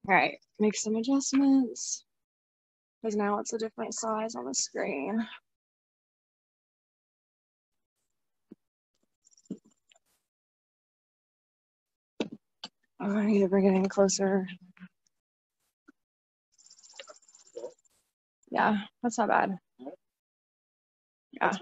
All right, make some adjustments because now it's a different size on the screen. I need to bring it in closer. Yeah, that's not bad. Yeah.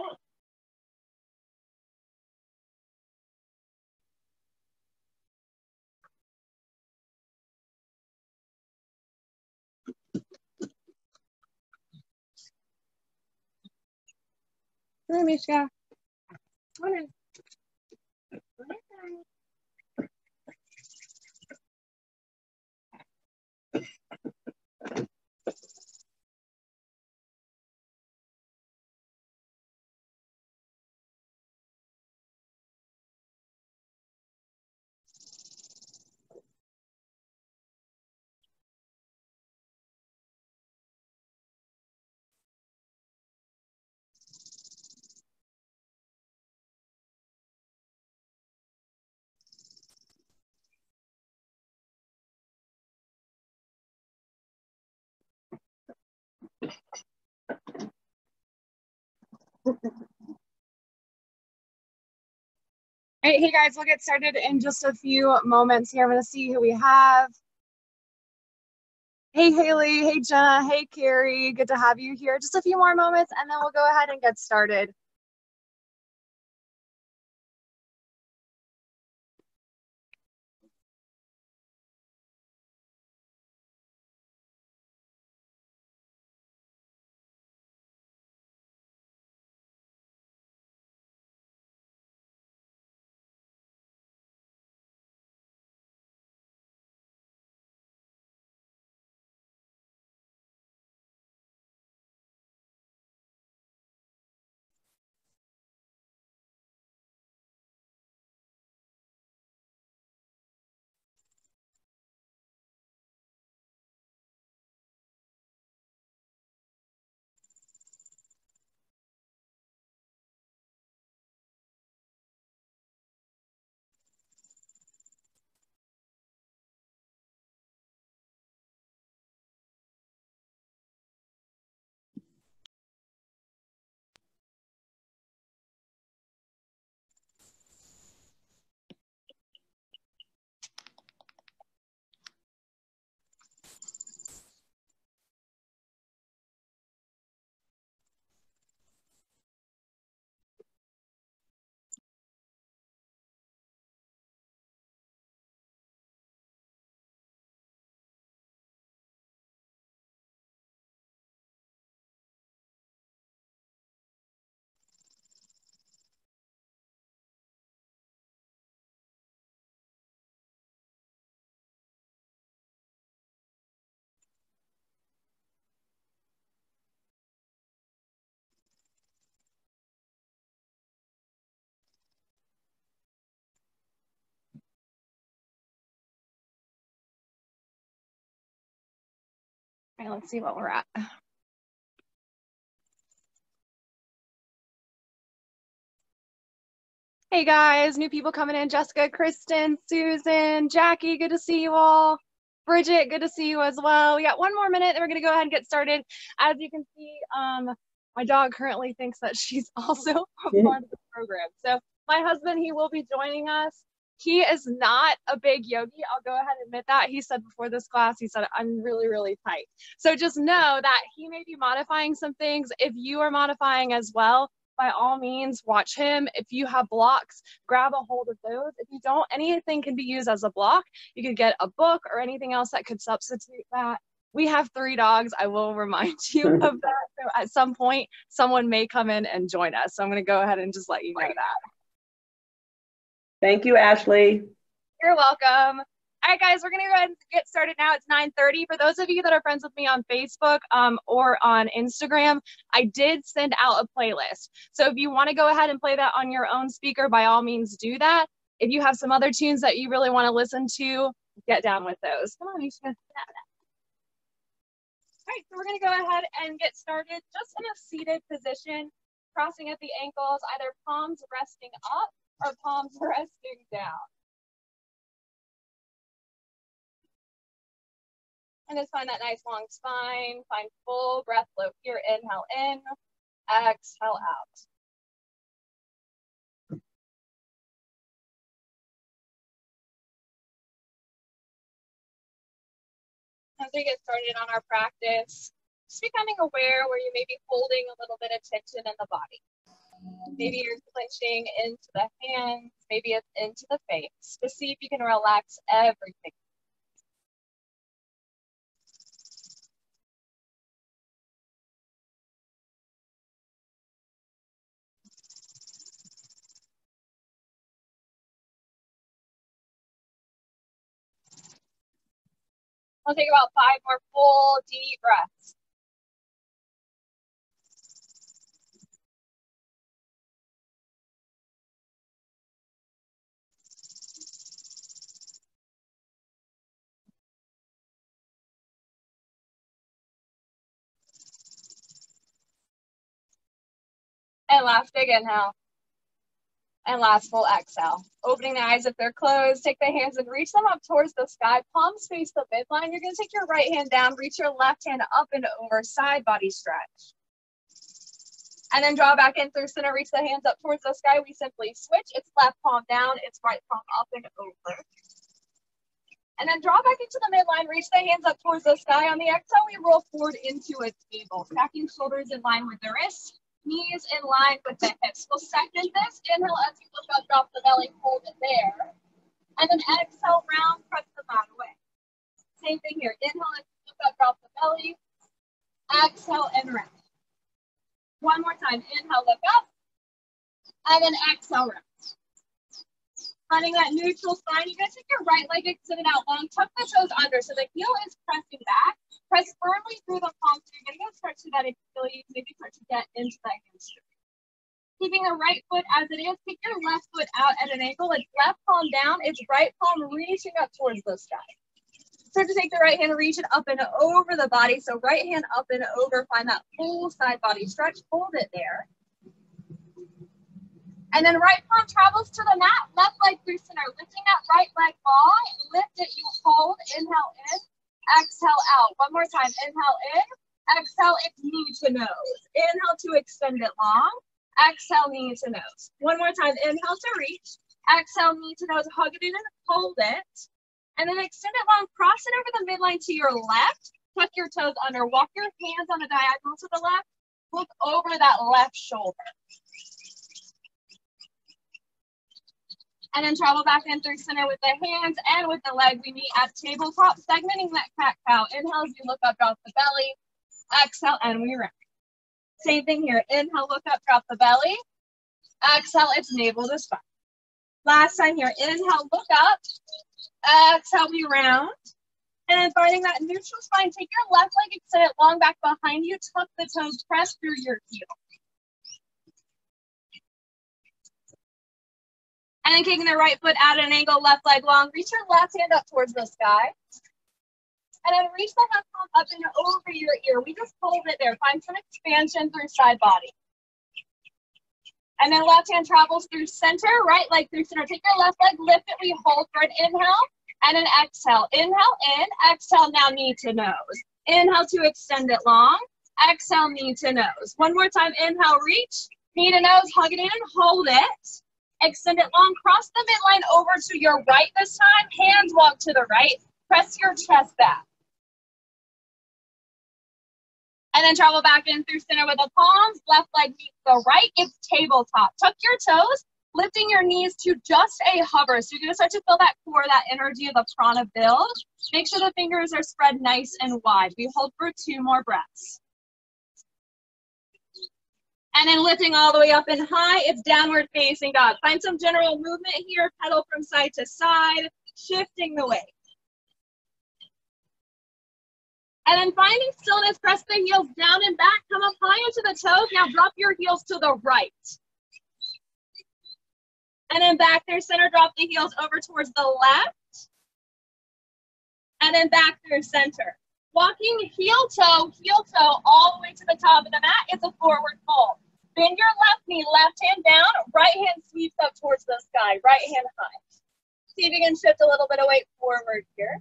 Come here, Mishka. Come on. All right, hey guys, we'll get started in just a few moments here. I'm going to see who we have. Hey Haley, hey Jenna, hey Carrie, good to have you here. Just a few more moments and then we'll go ahead and get started. All right, let's see what we're at. Hey guys, new people coming in. Jessica, Kristen, Susan, Jackie, good to see you all. Bridget, good to see you as well. We got one more minute and we're gonna go ahead and get started. As you can see, my dog currently thinks that she's also a part of the program. So my husband, he will be joining us. He is not a big yogi. I'll go ahead and admit that. He said before this class, he said, I'm really, really tight. So just know that he may be modifying some things. If you are modifying as well, by all means, watch him. If you have blocks, grab a hold of those. If you don't, anything can be used as a block. You could get a book or anything else that could substitute that. We have 3 dogs. I will remind you of that. So at some point, someone may come in and join us. So I'm going to go ahead and just let you know that. Thank you, Ashley. You're welcome. All right, guys, we're going to go ahead and get started now. It's 9:30. For those of you that are friends with me on Facebook or on Instagram, I did send out a playlist. So if you want to go ahead and play that on your own speaker, by all means do that. If you have some other tunes that you really want to listen to, get down with those. Come on, you should. All right, so we're going to go ahead and get started just in a seated position, crossing at the ankles, either palms resting up or palms resting down. And just find that nice long spine. Find full breath flow here. Inhale in, exhale out. As we get started on our practice, just becoming aware where you may be holding a little bit of tension in the body. Maybe you're clenching into the hands, maybe it's into the face. Just see if you can relax everything. We'll take about 5 more full, deep breaths. And last big inhale. And last full exhale. Opening the eyes if they're closed. Take the hands and reach them up towards the sky. Palms face the midline. You're going to take your right hand down. Reach your left hand up and over. Side body stretch. And then draw back in through center. Reach the hands up towards the sky. We simply switch. It's left palm down. It's right palm up and over. And then draw back into the midline. Reach the hands up towards the sky. On the exhale, we roll forward into a table. Stacking shoulders in line with the wrists. Knees in line with the hips. We'll second this. Inhale as you look up, drop the belly, hold it there. And then exhale, round, press the mat away. Same thing here. Inhale as you look up, drop the belly. Exhale and round. One more time. Inhale, look up. And then exhale, round. Finding that neutral spine. You're going to take your right leg extended out long. Tuck the toes under so the heel is pressing back. Press firmly through the palms. So you're going to stretch to that Achilles. Maybe start to get into that hamstring. Keeping the right foot as it is. Take your left foot out at an angle. It's left palm down. It's right palm reaching up towards the sky. Start to take the right hand, reach it up and over the body. So right hand up and over. Find that full side body stretch. Hold it there. And then right palm travels to the mat, left leg through center. Lifting that right leg long, lift it, you hold, inhale in, exhale out. One more time, inhale in, exhale, it's knee to nose. Inhale to extend it long, exhale, knee to nose. One more time, inhale to reach, exhale, knee to nose, hug it in and hold it. And then extend it long, cross it over the midline to your left, tuck your toes under, walk your hands on the diagonal to the left, look over that left shoulder. And then travel back in through center with the hands and with the leg. We meet at tabletop, segmenting that cat-cow. Inhale as you look up, drop the belly. Exhale, and we round. Same thing here. Inhale, look up, drop the belly. Exhale, it's navel to spine. Last time here. Inhale, look up. Exhale, we round. And then finding that neutral spine, take your left leg, extend it long back behind you. Tuck the toes, press through your heel. And then kicking the right foot out at an angle, left leg long. Reach your left hand up towards the sky. And then reach the left palm up and over your ear. We just hold it there. Find some expansion through side body. And then left hand travels through center, right leg through center. Take your left leg, lift it. We hold for an inhale and an exhale. Inhale in, exhale, now knee to nose. Inhale to extend it long. Exhale, knee to nose. One more time, inhale, reach. Knee to nose, hug it in and hold it. Extend it long, cross the midline over to your right this time. Hands walk to the right. Press your chest back. And then travel back in through center with the palms. Left leg meets the right. It's tabletop. Tuck your toes, lifting your knees to just a hover. So you're going to start to feel that core, that energy of the prana build. Make sure the fingers are spread nice and wide. We hold for 2 more breaths. And then lifting all the way up and high, it's downward facing dog. Find some general movement here, pedal from side to side, shifting the weight. And then finding stillness, press the heels down and back, come up high into the toes. Now drop your heels to the right. And then back through center, drop the heels over towards the left. And then back through center. Walking heel toe all the way to the top of the mat. It's a forward fold. Bend your left knee, left hand down, right hand sweeps up towards the sky, right hand high. See if you can shift a little bit of weight forward here.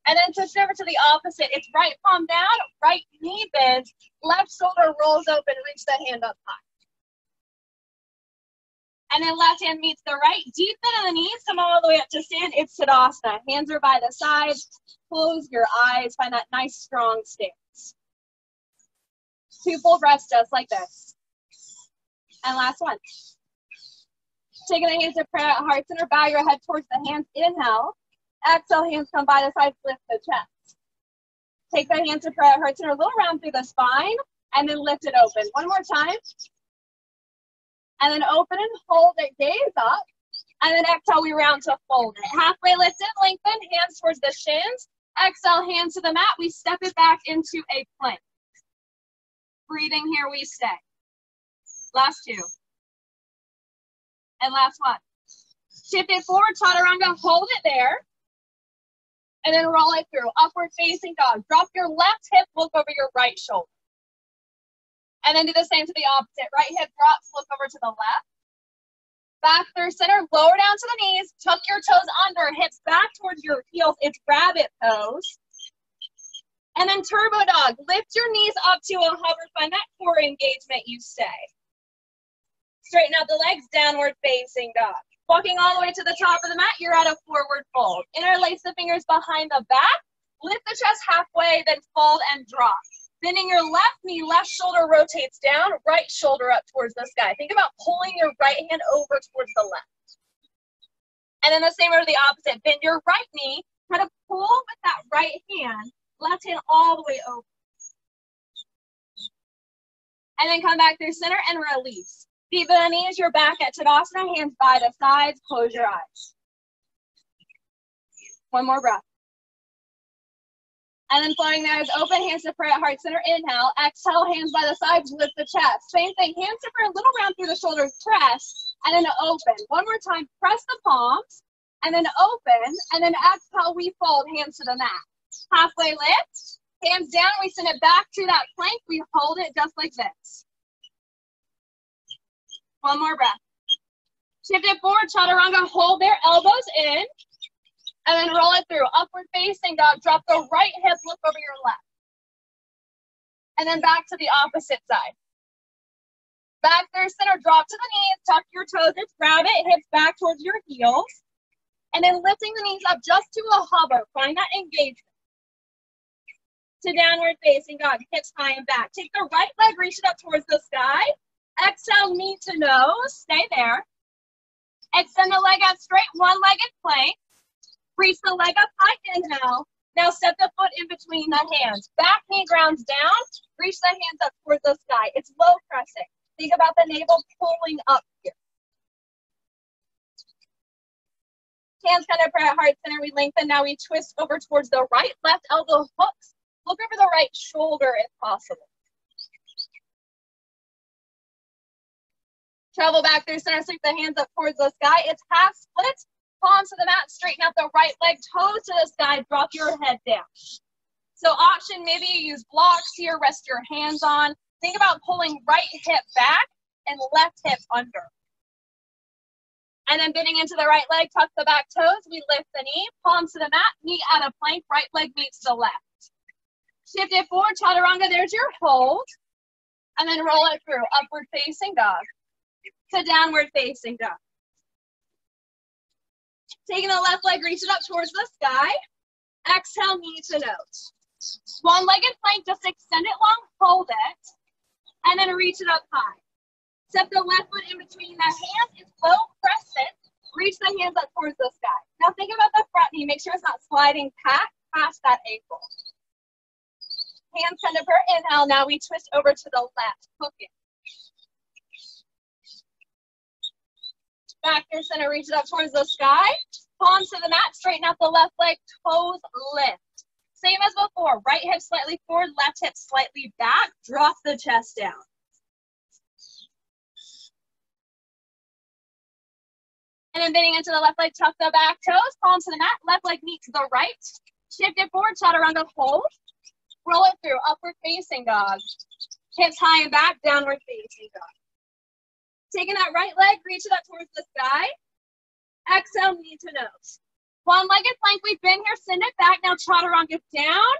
And then switch it over to the opposite. It's right palm down, right knee bends, left shoulder rolls open, reach the hand up high. And then left hand meets the right, deep bend in the knees, come all the way up to stand. It's Tadasana. Hands are by the sides. Close your eyes. Find that nice, strong stance. 2 full breaths just like this. And last one. Taking the hands to prayer at heart center. Bow your head towards the hands. Inhale. Exhale, hands come by the sides. Lift the chest. Take the hands to prayer at heart center. A little round through the spine. And then lift it open. One more time. And then open and hold it, gaze up. And then exhale, we round to fold it. Halfway lifted, lengthen, hands towards the shins. Exhale, hands to the mat. We step it back into a plank. Breathing here, we stay. Last 2. And last one. Shift it forward, chaturanga, hold it there. And then roll it through. Upward facing dog. Drop your left hip, look over your right shoulder. And then do the same to the opposite. Right hip drops, look over to the left. Back through center, lower down to the knees. Tuck your toes under, hips back towards your heels. It's rabbit pose. And then turbo dog. Lift your knees up to a hover. Find that core engagement, you stay. Straighten out the legs, downward facing dog. Walking all the way to the top of the mat, you're at a forward fold. Interlace the fingers behind the back. Lift the chest halfway, then fold and drop. Bending your left knee, left shoulder rotates down, right shoulder up towards the sky. Think about pulling your right hand over towards the left. And then the same over the opposite. Bend your right knee, try to pull with that right hand, left hand all the way over. And then come back through center and release. Feet bend the knees, you're back at Tadasana, hands by the sides, close your eyes. One more breath. And then flowing there is open, hands to prayer at heart center. Inhale, exhale, hands by the sides, lift the chest. Same thing, hands to prayer, a little round through the shoulders, press, and then open. One more time, press the palms, and then open, and then exhale, we fold, hands to the mat. Halfway lift, hands down, we send it back to that plank, we hold it just like this. One more breath. Shift it forward, chaturanga, hold there, elbows in. And then roll it through. Upward facing dog. Drop the right hip, look over your left. And then back to the opposite side. Back through center, drop to the knees, tuck your toes, it's rabbit, hips back towards your heels. And then lifting the knees up just to a hover. Find that engagement. To downward facing dog, hips high and back. Take the right leg, reach it up towards the sky. Exhale, knee to nose, stay there. Extend the leg out straight, one-legged plank. Reach the leg up high, inhale. Now step the foot in between the hands. Back knee grounds down. Reach the hands up towards the sky. It's low pressing. Think about the navel pulling up here. Hands kind of prayer at heart center. We lengthen. Now we twist over towards the right. Left elbow hooks. Look over the right shoulder if possible. Travel back through center. Sweep the hands up towards the sky. It's half split. Palms to the mat, straighten out the right leg, toes to the sky, drop your head down. So option, maybe you use blocks here, rest your hands on. Think about pulling right hip back and left hip under. And then bending into the right leg, tuck the back toes, we lift the knee, palms to the mat, knee at a plank, right leg meets the left. Shift it forward, chaturanga, there's your hold. And then roll it through, upward facing dog to downward facing dog. Taking the left leg, reach it up towards the sky. Exhale, knee to nose. One-legged plank, just extend it long, hold it. And then reach it up high. Step the left foot in between the hands. It's low, press it. Reach the hands up towards the sky. Now think about the front knee. Make sure it's not sliding past that ankle. Hands kind of per inhale. Now we twist over to the left, hooking. Back through center, reach it up towards the sky. Palms to the mat, straighten out the left leg, toes lift. Same as before, right hip slightly forward, left hip slightly back, drop the chest down. And then bending into the left leg, tuck the back toes, palms to the mat, left leg meets the right. Shift it forward, chaturanga hold. Roll it through, upward facing dog. Hips high and back, downward facing dog. Taking that right leg, reach it up towards the sky. Exhale, knee to nose. One-legged plank, we've been here, send it back. Now chaturanga down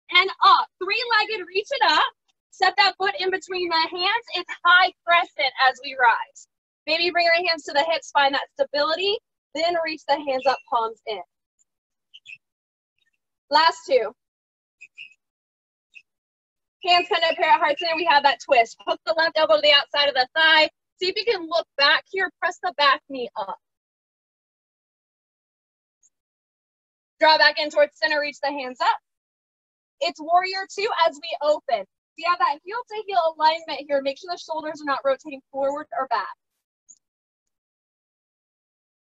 and up. Three-legged, reach it up. Set that foot in between the hands. It's high crescent as we rise. Maybe bring your hands to the hips, find that stability. Then reach the hands up, palms in. Last two. Hands kind of pair at heart center. We have that twist. Hook the left elbow to the outside of the thigh. See if you can look back here. Press the back knee up. Draw back in towards center. Reach the hands up. It's warrior two as we open. So you have that heel to heel alignment here. Make sure the shoulders are not rotating forward or back.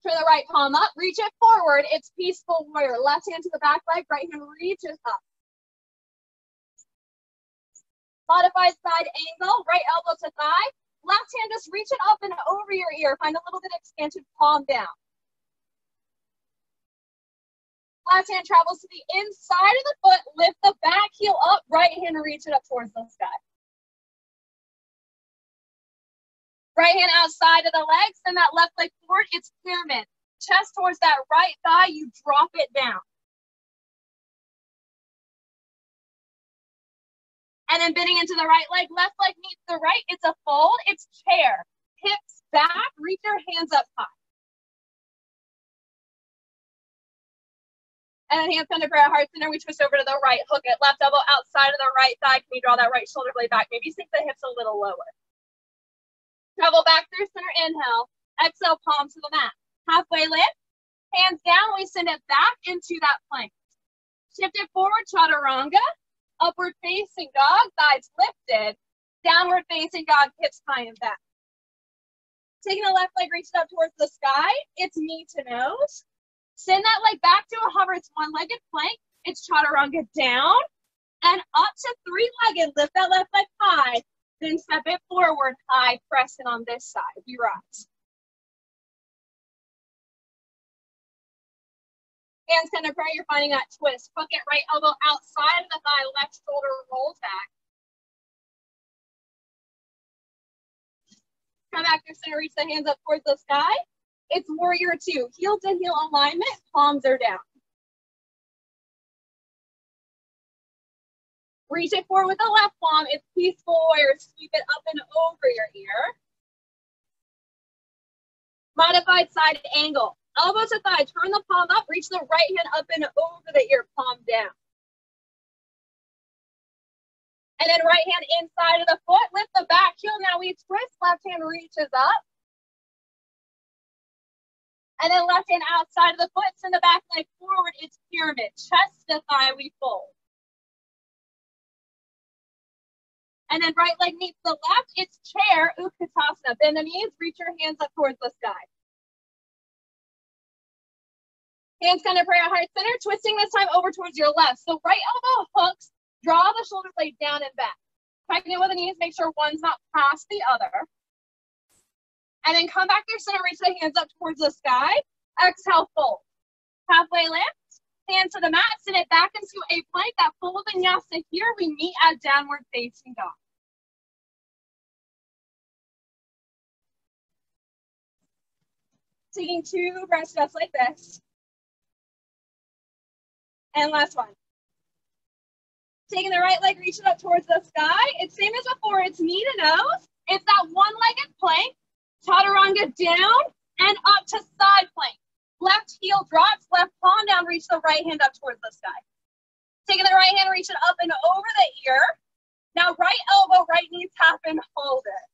Turn the right palm up. Reach it forward. It's peaceful warrior. Left hand to the back leg. Right hand reaches up. Modified side angle. Right elbow to thigh. Left hand, just reach it up and over your ear. Find a little bit of expansion, palm down. Left hand travels to the inside of the foot. Lift the back heel up. Right hand, reach it up towards the sky. Right hand outside of the leg. Send that left leg forward. It's pyramid. Chest towards that right thigh. You drop it down. And then bending into the right leg. Left leg meets the right. It's a fold. It's chair. Hips back. Reach your hands up high. And then hands under prayer, heart center. We twist over to the right. Hook it. Left elbow outside of the right thigh. Can you draw that right shoulder blade back? Maybe sink the hips a little lower. Travel back through center. Inhale. Exhale, palm to the mat. Halfway lift. Hands down. We send it back into that plank. Shift it forward. Chaturanga. Upward facing dog. Thighs lifted. Downward facing dog. Hips high and back. Taking the left leg. Reach it up towards the sky. It's knee to nose. Send that leg back to a hover. It's one-legged plank. It's chaturanga down and up to three-legged. Lift that left leg high. Then step it forward, high, pressing on this side. We rise. Hands kind of prayer. You're finding that twist. Hook it, right elbow outside of the thigh. Left shoulder rolls back. Come back to center. Reach the hands up towards the sky. It's warrior two. Heel to heel alignment. Palms are down. Reach it forward with the left palm. It's peaceful warrior. Sweep it up and over your ear. Modified side angle. Elbow to thigh. Turn the palm up. Reach the right hand up and over the ear. Palm down. And then right hand inside of the foot. Lift the back heel. Now we twist. Left hand reaches up. And then left hand outside of the foot. Send the back leg forward. It's pyramid. Chest to thigh. We fold. And then right leg meets the left. It's chair. Utkatasana. Bend the knees. Reach your hands up towards the sky. Hands kind of prayer at heart center. Twisting this time over towards your left. So right elbow hooks. Draw the shoulder blade down and back. Pregnant with the knees. Make sure one's not past the other. And then come back through center. Reach the hands up towards the sky. Exhale, fold. Halfway lift. Hands to the mat. Send it back into a plank. That full vinyasa here. We meet at downward facing dog. Taking two breaths just like this. And last one. Taking the right leg, reach it up towards the sky. It's same as before. It's knee to nose. It's that one-legged plank. Chaturanga down and up to side plank. Left heel drops, left palm down, reach the right hand up towards the sky. Taking the right hand, reach it up and over the ear. Now right elbow, right knee, tap and hold it.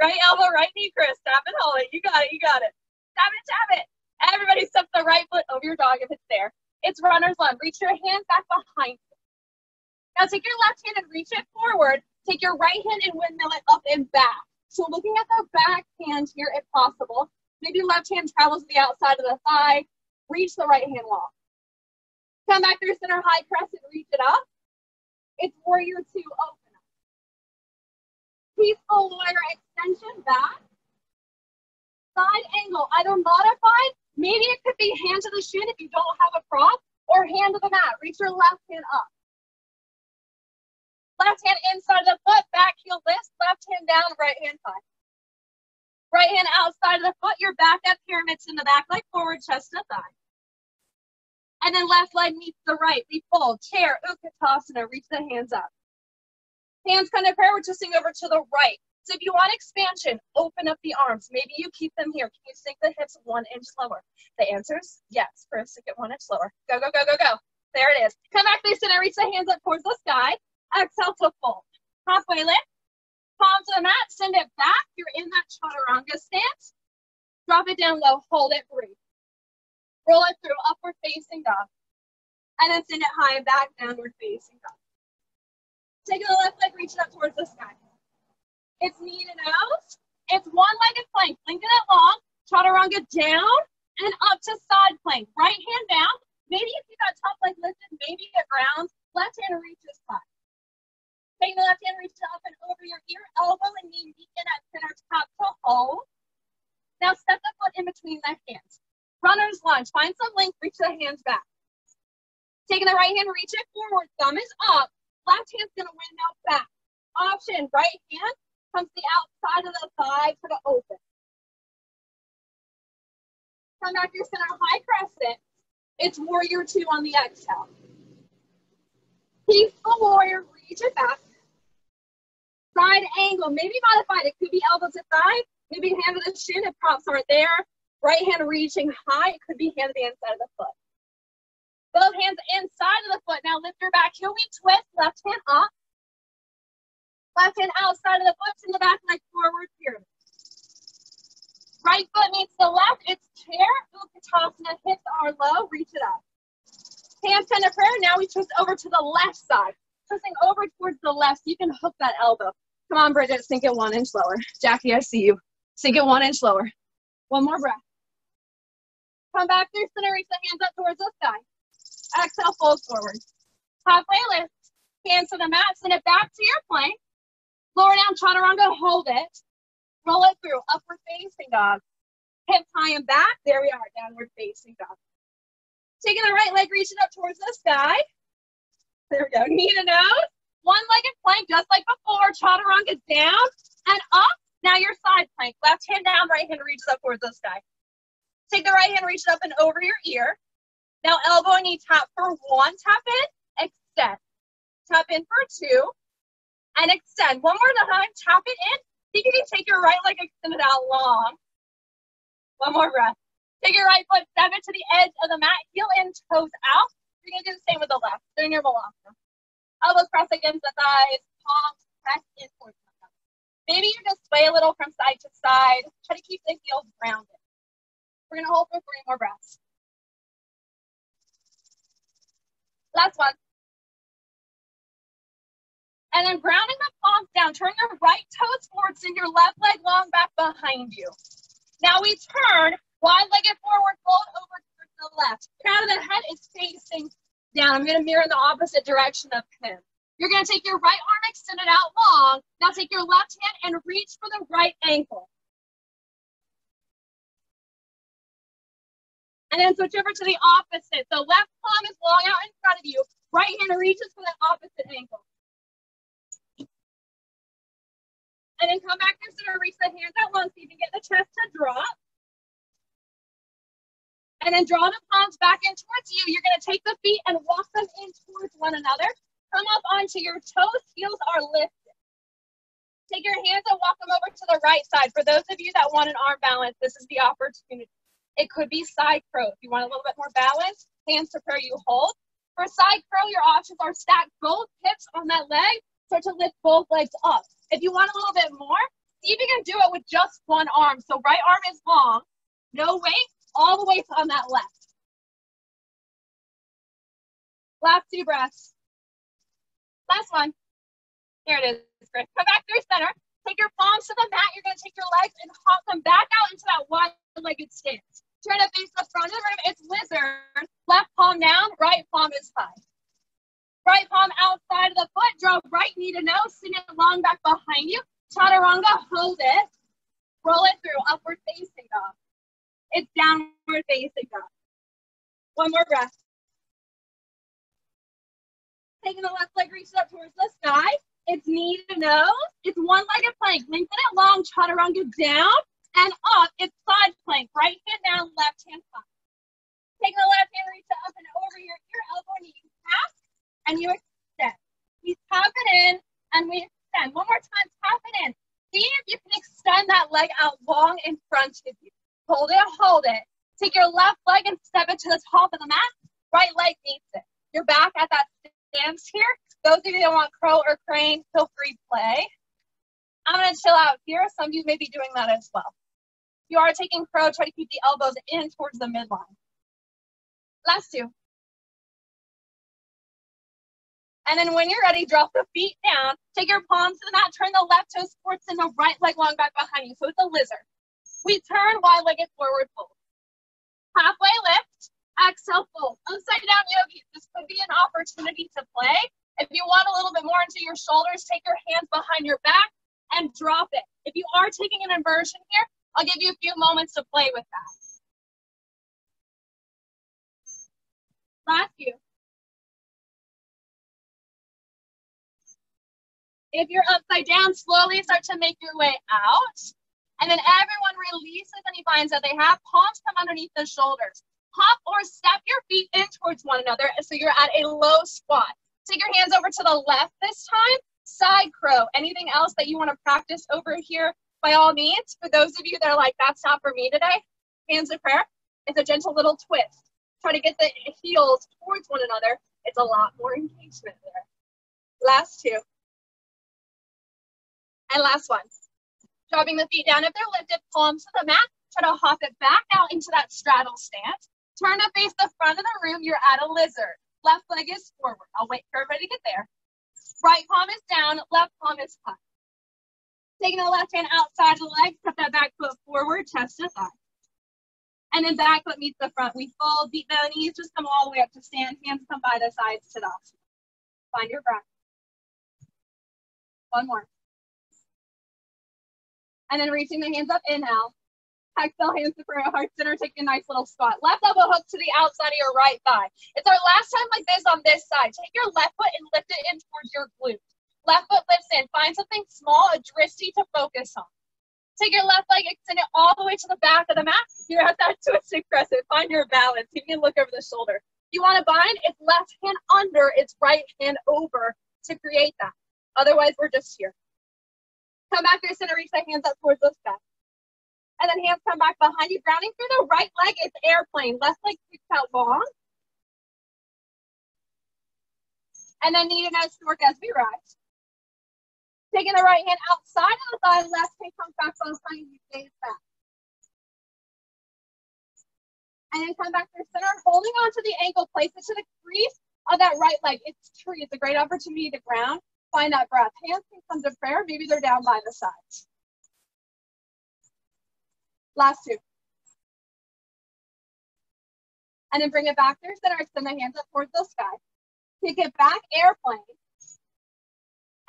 Right elbow, right knee, Chris, tap and hold it. You got it, you got it. Tap it, tap it. Everybody step the right foot over your dog if it's there. It's runner's lunge. Reach your hands back behind you. Now take your left hand and reach it forward. Take your right hand and windmill it up and back. So looking at the back hand here if possible. Maybe left hand travels to the outside of the thigh. Reach the right hand long. Come back through center high crescent, reach it up. It's warrior two, open up. Peaceful warrior extension back. Side angle, either modified, maybe it could be hand to the shin if you don't have a prop, or hand to the mat. Reach your left hand up. Left hand inside of the foot, back heel lifts, left hand down, right hand high. Right hand outside of the foot, your back at pyramids in the back leg forward, chest to thigh. And then left leg meets the right. We fold, chair, Utkatasana, reach the hands up. Hands kind of prayer, we're twisting over to the right. So if you want expansion, open up the arms. Maybe you keep them here. Can you sink the hips 1 inch lower? The answer is yes. First, sink it 1 inch lower. Go, go, go, go, go. There it is. Come back, face center, reach the hands up towards the sky. Exhale to fold. Halfway lift. Palm to the mat, send it back. You're in that chaturanga stance. Drop it down low, hold it, breathe. Roll it through, upward facing dog. And then send it high and back, downward facing dog. Taking the left leg, reach it up towards the sky. It's knee to nose. It's one-legged plank. Lengthen it long. Chaturanga down and up to side plank. Right hand down. Maybe you keep that top leg lifted. Maybe it grounds. Left hand reaches high. Taking the left hand, reach it up and over your ear. Elbow and knee meet in at center top to hold. Now step the foot in between the hands. Runner's lunge. Find some length. Reach the hands back. Taking the right hand, reach it forward. Thumb is up. Left hand's going to window back. Option, right hand comes the outside of the thigh to the open. Come back to your center, high crescent. It's warrior 2 on the exhale. Peaceful warrior, reach it back. Side angle, maybe modified. It could be elbow to thigh, maybe hand to the shin if props aren't there. Right hand reaching high, it could be hand to the inside of the foot. Both hands inside of the foot. Now lift your back heel, we twist, left hand up. Left hand outside of the foot, in the back leg forward pyramid. Right foot meets the left, it's chair, Utkatasana, hips are low, reach it up. Hands tender prayer, now we twist over to the left side. Twisting over towards the left, so you can hook that elbow. Come on, Bridget, sink it 1 inch lower. Jackie, I see you. Sink it 1 inch lower. One more breath. Come back through center, reach the hands up towards the sky. Exhale, fold forward. Halfway lift, hands to the mat, send it back to your plank. Lower down, chaturanga, hold it. Roll it through, upward facing dog. Hips high and back, there we are, downward facing dog. Taking the right leg, reach it up towards the sky. There we go, knee to nose. One-legged plank, just like before. Chaturanga down and up. Now your side plank, left hand down, right hand reaches up towards the sky. Take the right hand, reach it up and over your ear. Now elbow and knee tap for 1, tap in, extend. Tap in for 2, and extend. One more time, tap it in. See if you can take your right leg extended out long. One more breath. Take your right foot, step it to the edge of the mat, heel in, toes out. You're gonna do the same with the left. They're in your Balasana. Elbows press against the thighs, palms press in towards the top. Maybe you just sway a little from side to side. Try to keep the heels grounded. We're gonna hold for 3 more breaths. Last one. And then grounding the palms down, turn your right toes forward, send your left leg long back behind you. Now we turn, wide-legged forward, fold over towards the left. Crown of the head is facing down. I'm gonna mirror in the opposite direction of him. You're gonna take your right arm extended out long. Now take your left hand and reach for the right ankle. And then switch over to the opposite. So left palm is long out in front of you. Right hand reaches for the opposite ankle. And then come back to center, reach the hands out long so you can get the chest to drop. And then draw the palms back in towards you. You're gonna take the feet and walk them in towards one another. Come up onto your toes, heels are lifted. Take your hands and walk them over to the right side. For those of you that want an arm balance, this is the opportunity. It could be side crow. If you want a little bit more balance, hands to prayer, you hold. For side crow, your options are stack both hips on that leg, start to lift both legs up. If you want a little bit more, see if you can do it with just one arm. So right arm is long, no weight, all the way on that left. Last 2 breaths. Last one. Here it is, Chris. Come back through center. Take your palms to the mat. You're going to take your legs and hop them back out into that wide-legged stance. Try to face the front of the room. It's lizard. Left palm down, right palm is high. Right palm outside of the foot. Draw right knee to nose. Send it long back behind you. Chaturanga, hold it. Roll it through. Upward facing dog. It's downward facing dog. One more breath. Taking the left leg, reach it up towards the sky. It's knee to nose. It's one-legged plank. Lengthen it long. Chaturanga down and up. It's side plank. Right hand down, left hand up. Taking the left hand, reach it up and over and you extend. We tap it in and we extend. One more time, tap it in. See if you can extend that leg out long in front of you. Hold it, hold it. Take your left leg and step it to the top of the mat. Right leg meets it. You're back at that stance here. Those of you that want crow or crane, feel free to play. I'm gonna chill out here. Some of you may be doing that as well. If you are taking crow, try to keep the elbows in towards the midline. Last two. And then when you're ready, drop the feet down. Take your palms to the mat. Turn the left toes towards and the right leg long back behind you. So it's a lizard. We turn wide-legged forward fold. Halfway lift. Exhale, fold. Upside down yogis. This could be an opportunity to play. If you want a little bit more into your shoulders, take your hands behind your back and drop it. If you are taking an inversion here, I'll give you a few moments to play with that. Last few. If you're upside down, slowly start to make your way out. And then everyone releases and he finds that they have palms come underneath the shoulders. Hop or step your feet in towards one another so you're at a low squat. Take your hands over to the left this time. Side crow. Anything else that you want to practice over here, by all means. For those of you that are like, that's not for me today, hands of prayer. It's a gentle little twist. Try to get the heels towards one another. It's a lot more engagement there. Last two. And last one. Dropping the feet down. If they're lifted, palms to the mat. Try to hop it back out into that straddle stance. Turn to face the front of the room. You're at a lizard. Left leg is forward. I'll wait for everybody to get there. Right palm is down. Left palm is up. Taking the left hand outside the leg. Step that back foot forward. Chest to thigh. And then back foot meets the front. We fold. Deep belly knees. Just come all the way up to stand. Hands come by the sides to the opposite. Find your breath. One more. And then reaching the hands up, inhale. Exhale, hands to prayer, heart center, take a nice little squat. Left elbow hook to the outside of your right thigh. It's our last time like this on this side. Take your left foot and lift it in towards your glute. Left foot lifts in. Find something small, a dristy to focus on. Take your left leg, extend it all the way to the back of the mat. You're at that twisted crescent. Find your balance. You can look over the shoulder. If you want to bind, it's left hand under, it's right hand over to create that. Otherwise, we're just here. Come back through center, reach the hands up towards the sky. And then hands come back behind you, grounding through the right leg. It's airplane. Left leg sticks out long. And then knee to nose stork as we rise. Taking the right hand outside of the thigh, left hand comes back behind you, gaze back. And then come back through center, holding on to the ankle, place it to the crease of that right leg. It's tree. It's a great opportunity to ground. Find that breath. Hands can come to prayer. Maybe they're down by the sides. Last two. And then bring it back through center. Extend the hands up towards the sky. Kick it back, airplane.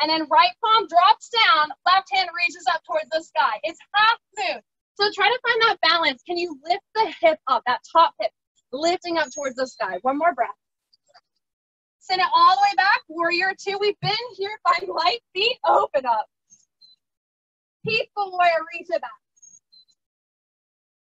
And then right palm drops down. Left hand reaches up towards the sky. It's half moon. So try to find that balance. Can you lift the hip up, that top hip, lifting up towards the sky? One more breath. Send it all the way back. Warrior two. We've been here. Find light feet. Open up. Peaceful warrior. Reach it back.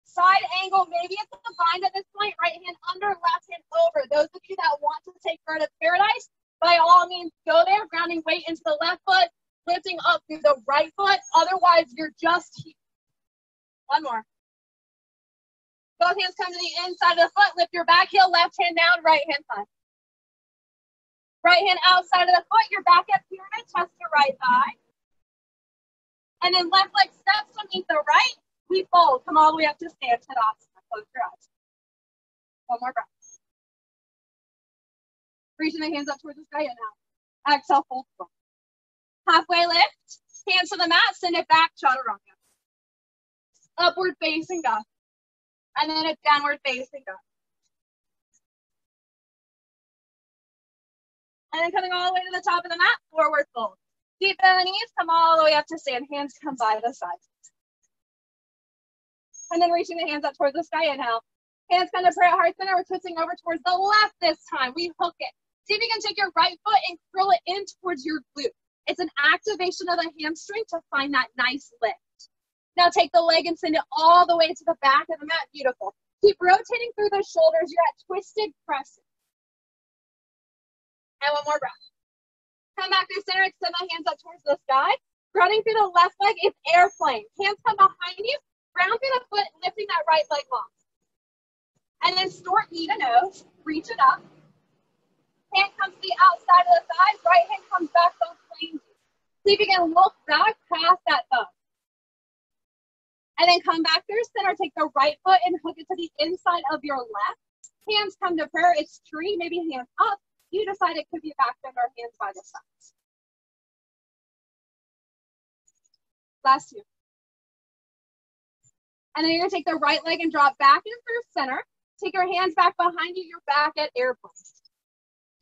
Side angle. Maybe it's a bind at this point. Right hand under, left hand over. Those of you that want to take bird of paradise, by all means, go there. Grounding weight into the left foot. Lifting up through the right foot. Otherwise, you're just here. One more. Both hands come to the inside of the foot. Lift your back heel. Left hand down. Right hand side. Right hand outside of the foot, your back at pyramid, chest to right thigh. And then left leg steps to meet the right. We fold. Come all the way up to stand. Tadasana. Close your eyes. One more breath. Reaching the hands up towards the sky and out. Exhale, fold. Halfway lift. Hands to the mat. Send it back. Chaturanga. Upward facing dog. And then it's downward facing dog. And then coming all the way to the top of the mat, forward fold. Deep bend the knees, come all the way up to stand. Hands come by the sides. And then reaching the hands up towards the sky, inhale. Hands come to prayer heart center. We're twisting over towards the left this time. We hook it. See if you can take your right foot and curl it in towards your glute. It's an activation of the hamstring to find that nice lift. Now take the leg and send it all the way to the back of the mat. Beautiful. Keep rotating through the shoulders. You're at twisted crescent. And one more breath. Come back through center, extend my hands up towards the sky. Running through the left leg, it's airplane. Hands come behind you, ground through the foot, lifting that right leg long. And then short knee to nose, reach it up. Hand comes to the outside of the thighs, right hand comes back, both planes. See if you can look back past that thumb. And then come back through center, take the right foot and hook it to the inside of your left. Hands come to prayer, it's tree, maybe hands up. You decide it could be back bend or hands by the sides. Last two. And then you're gonna take the right leg and drop back in through center. Take your hands back behind you, you're back at airplane.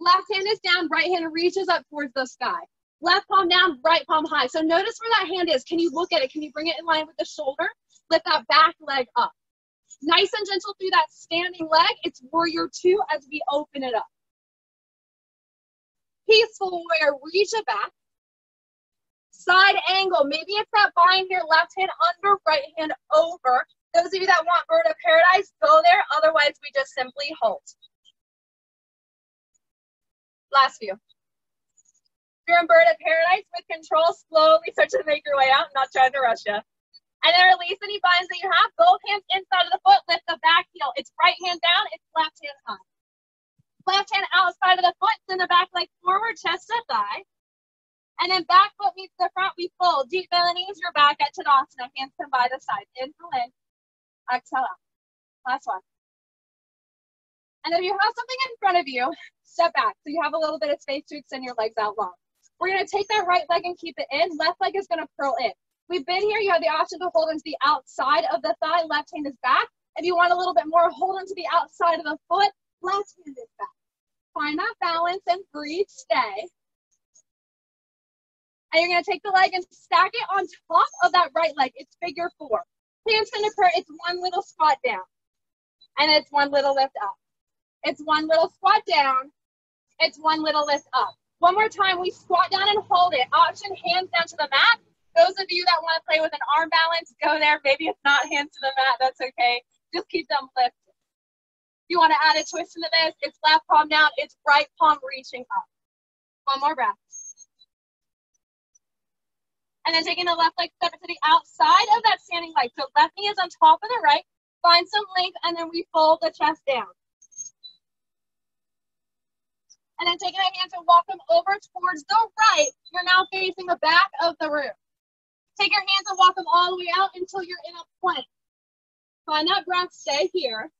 Left hand is down, right hand reaches up towards the sky. Left palm down, right palm high. So notice where that hand is. Can you look at it? Can you bring it in line with the shoulder? Lift that back leg up. Nice and gentle through that standing leg. It's warrior two as we open it up. Peaceful warrior, reach it back. Side angle, maybe it's that bind here, left hand under, right hand over. Those of you that want bird of paradise, go there. Otherwise, we just simply hold. Last few. If you're in bird of paradise with control, slowly start to make your way out, not trying to rush you. And then release any binds that you have. Both hands inside of the foot, lift the back heel. It's right hand down, it's left hand high. Left hand outside of the foot, send the back leg forward, chest to thigh. And then back foot meets the front, we fold. Deep belly knees, you're back at Tadasana. Hands come by the side. Inhale in, exhale out. Last one. And if you have something in front of you, step back. So you have a little bit of space to extend your legs out long. We're gonna take that right leg and keep it in. Left leg is gonna curl in. We've been here, you have the option to hold into the outside of the thigh. Left hand is back. If you want a little bit more, hold into the outside of the foot. Left hand is back. Find that balance and breathe, stay. And you're gonna take the leg and stack it on top of that right leg. It's figure four. Hands to the prayer, it's one little squat down. And it's one little lift up. It's one little squat down. It's one little lift up. One more time, we squat down and hold it. Option, hands down to the mat. Those of you that wanna play with an arm balance, go there. Maybe it's not hands to the mat, that's okay. Just keep them lifted. You wanna add a twist into this, it's left palm down, it's right palm reaching up. One more breath. And then taking the left leg, step it to the outside of that standing leg. So left knee is on top of the right. Find some length, and then we fold the chest down. And then taking the hands and walk them over towards the right. You're now facing the back of the room. Take your hands and walk them all the way out until you're in a plank. Find that breath, stay here.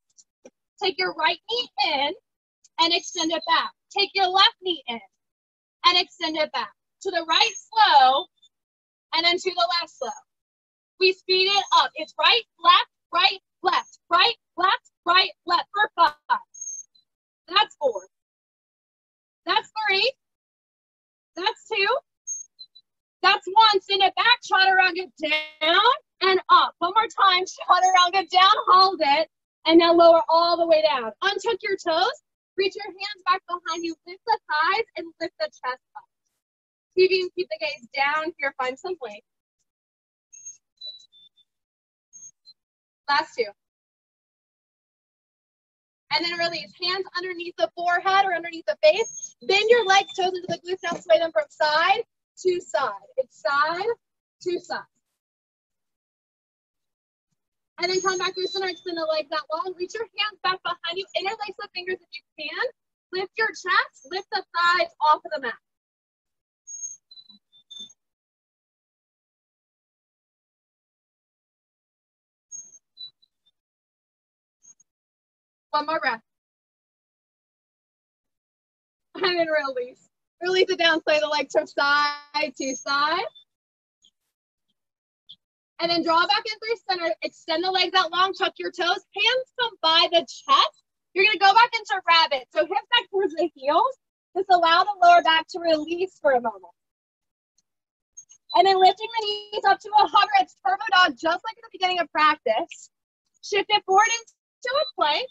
Take your right knee in and extend it back. Take your left knee in and extend it back. To the right slow, and then to the left slow. We speed it up. It's right, left, right, left, right, left, right, left for 5. That's 4. That's 3. That's 2. That's 1. Send it back, chaturanga down and up. One more time, chaturanga down, hold it, and now lower all the way down. Untuck your toes, reach your hands back behind you, lift the thighs and lift the chest up. See if you can keep the gaze down here, find some length. Last 2. And then release. Hands underneath the forehead or underneath the face. Bend your legs, toes into the glutes. Now sway them from side to side. It's side to side. And then come back through center, extend the legs out long. Reach your hands back behind you. Interlace the fingers if you can. Lift your chest, lift the thighs off of the mat. One more breath. And then release. Release it down, sway the legs from side to side. And then draw back in through center. Extend the legs out long, tuck your toes. Hands come by the chest. You're gonna go back into rabbit. So hips back towards the heels. Just allow the lower back to release for a moment. And then lifting the knees up to a hover. It's turbo dog, just like at the beginning of practice. Shift it forward into a plank.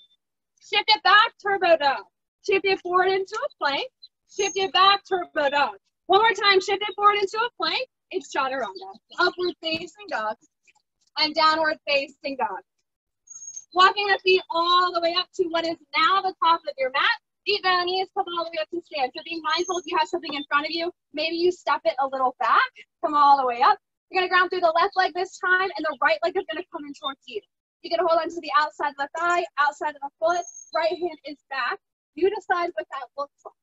Shift it back, turbo dog. Shift it forward into a plank. Shift it back, turbo dog. One more time, shift it forward into a plank. It's chaturanga. Upward facing dog and downward facing dog. Walking the feet all the way up to what is now the top of your mat. Feet bend, knees come all the way up to stand. So be mindful if you have something in front of you. Maybe you step it a little back, come all the way up. You're gonna ground through the left leg this time, and the right leg is gonna come in towards you. You're gonna hold on to the outside left thigh, outside of the foot. Right hand is back. You decide what that looks like.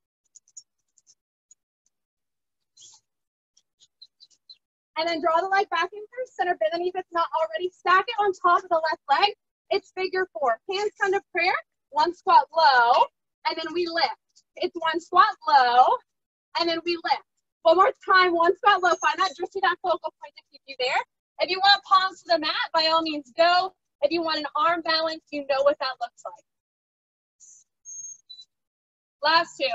And then draw the leg back into center, bend the knee if it's not already. Stack it on top of the left leg. It's figure four. Hands come to prayer. One squat low, and then we lift. It's one squat low, and then we lift. One more time, one squat low. Find that drifting, that focal point to keep you there. If you want palms to the mat, by all means go. If you want an arm balance, you know what that looks like. Last two.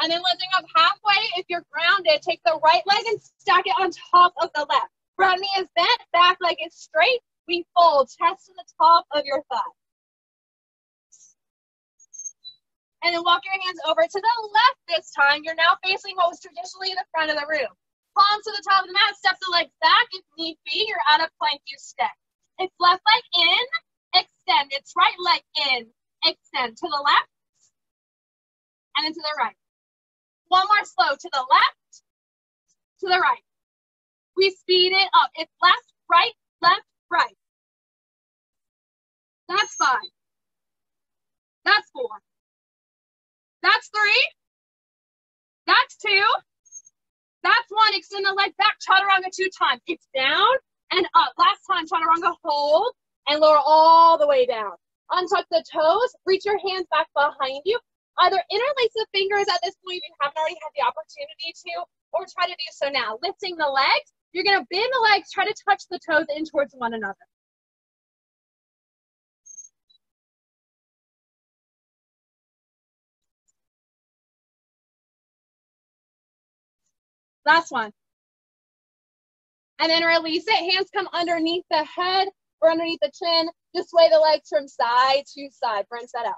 And then lifting up halfway. If you're grounded, take the right leg and stack it on top of the left. Front knee is bent, back leg is straight. We fold, chest to the top of your thigh. And then walk your hands over to the left this time. You're now facing what was traditionally the front of the room. Palms to the top of the mat, step the legs back. If need be, you're out of plank, you stay. It's left leg in, extend. It's right leg in, extend. To the left, and then to the right. One more slow, to the left, to the right. We speed it up. It's left, right, right. That's 5. That's 4. That's 3. That's 2. That's 1. Extend the leg back. Chaturanga 2 times. It's down and up. Last time, chaturanga, hold and lower all the way down. Untuck the toes. Reach your hands back behind you. Either interlace the fingers at this point if you haven't already had the opportunity to, or try to do so now. Lifting the legs. You're going to bend the legs. Try to touch the toes in towards one another. Last one. And then release it. Hands come underneath the head or underneath the chin. Just sway the legs from side to side. Rinse that out.